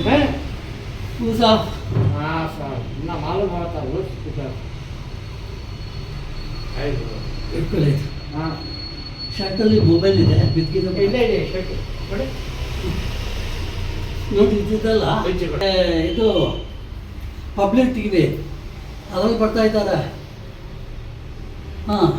हाँ साहब ना मालूम होता वो हाँ ಶರ್ಟಲ್ಲಿ ಮೊಬೈಲ್ ಇದೆ ಬಿದ್ದಿದ್ದು ಇಲ್ಲೇ ಇದೆ ಶರ್ಟ್ ನೋಡಿ ನೋಡಿ ಇದ್ದಿದ್ದಲ್ಲ ಇದು ಪಬ್ಲಿಕ್ ಟಿವಿ ಅದ್ರಲ್ಲಿ ಬರ್ತಾ ಇದ್ದಾರೆ ಹಾಂ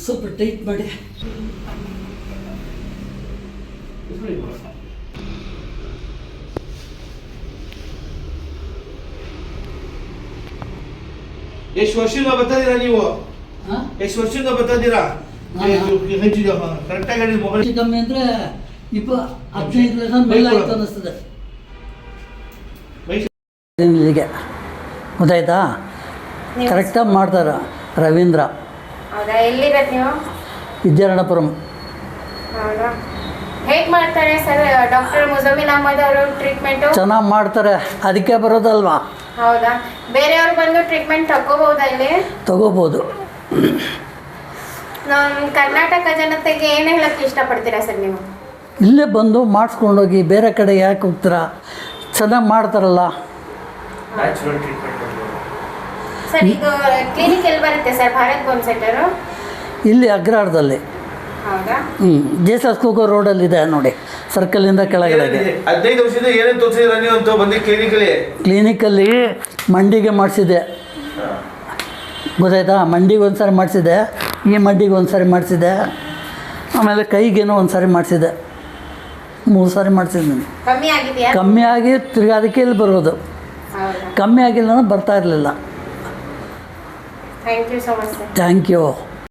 ಸ್ವಲ್ಪ ಟೈಟ್ ಮಾಡಿ ಎಷ್ಟು ವರ್ಷದಿಂದ ಬರ್ತಾಯಿದ್ದೀರಾ ನೀವು ಹಾಂ ಎಷ್ಟು ವರ್ಷದಿಂದ ಬರ್ತಾಯಿದ್ದೀರಾ ಕರೆಕ್ಟಾಗಿ ಮೊಬೈಲ್ ಹೆಚ್ಚು ಕಮ್ಮಿ ಅಂದರೆ 15 ಲಕ್ಷ ಮೇಲೆ ಆಯ್ತು ಅನ್ನಿಸ್ತದೆ ಇಲ್ಲಿಗೆ ಗೊತ್ತಾಯ್ತಾ ಕರೆಕ್ಟಾಗಿ ಮಾಡ್ತಾರೆ ರವೀಂದ್ರ ಹೌದಾ ಎಲ್ಲಿರೋದು ನೀವು ವಿದ್ಯಾರಣ್ಯಪುರಂ ಹೌದಾ ಹೇಗೆ ಮಾಡ್ತಾರೆ ಸರ್ ಡಾಕ್ಟರ್ ಮುಜಮಿನ್ ಅಹಮದ್ ಅವರು ಟ್ರೀಟ್ಮೆಂಟು ಚೆನ್ನಾಗಿ ಮಾಡ್ತಾರೆ ಅದಕ್ಕೆ ಬರೋದಲ್ವಾ ಹೌದಾ ಬೇರೆಯವರು ಬಂದು ಟ್ರೀಟ್ಮೆಂಟ್ ತಗೋಬಹುದಾ ಇಲ್ಲಿ ತಗೋಬೋದು ನಮ್ಮ ಕರ್ನಾಟಕ ಜನತೆಗೆ ಏನು ಹೇಳಕ್ಕೆ ಇಷ್ಟಪಡ್ತೀರಾ ಸರ್ ನೀವು ಇಲ್ಲೇ ಬಂದು ಮಾಡಿಸ್ಕೊಂಡೋಗಿ ಬೇರೆ ಕಡೆ ಯಾಕೆ ಹೋಗ್ತೀರಾ ಚೆನ್ನಾಗಿ ಮಾಡ್ತಾರಲ್ಲ ನ್ಯಾಚುರಲ್ ಟ್ರೀಟ್ಮೆಂಟ್ ಸರ್ ಇದು ಕ್ಲಿನಿಕ್ ಎಲ್ಲಿ ಬರುತ್ತೆ ಸರ್ ಭಾರತ್ ಹೋಮ್ ಸೆಂಟರು ಇಲ್ಲಿ ಅಗ್ರಹಾರದಲ್ಲಿ ಹೌದಾ ಜೇಸಸ್ ಕೂಗೋ ರೋಡಲ್ಲಿದೆ ನೋಡಿ ಸರ್ಕಲಿಂದ ಕೆಳಗಡೆ 15 ವರ್ಷದಿಂದ ಏನೇನು ತೋರಿಸಿದ್ರ ನೀವು ಅಂತ ಬಂದು ಕ್ಲಿನಿಕಲ್ಲಿ ಮಂಡಿಗೆ ಮಾಡಿಸಿದೆ ಗೊತ್ತಾಯ್ತಾ ಮಂಡಿಗೆ ಒಂದು ಸಾರಿ ಮಾಡಿಸಿದೆ ಈ ಮಂಡಿಗೆ ಒಂದು ಸಾರಿ ಮಾಡಿಸಿದೆ ಆಮೇಲೆ ಕೈಗೇನೋ ಒಂದು ಸಾರಿ ಮಾಡಿಸಿದೆ 3 ಸಾರಿ ಮಾಡಿಸಿದ್ದೀನಿ ಕಮ್ಮಿ ಆಗಿದೆಯಾ ಕಮ್ಮಿ ಆಗಿ ತಿರ್ಗಿ ಅದಕ್ಕೆ ಇಲ್ಲಿ ಬರೋದು ಹೌದಾ ಕಮ್ಮಿ ಆಗಿಲ್ಲ ಅಂದ್ರೆ ಬರ್ತಾ ಇರಲಿಲ್ಲ thank you so much sir thank you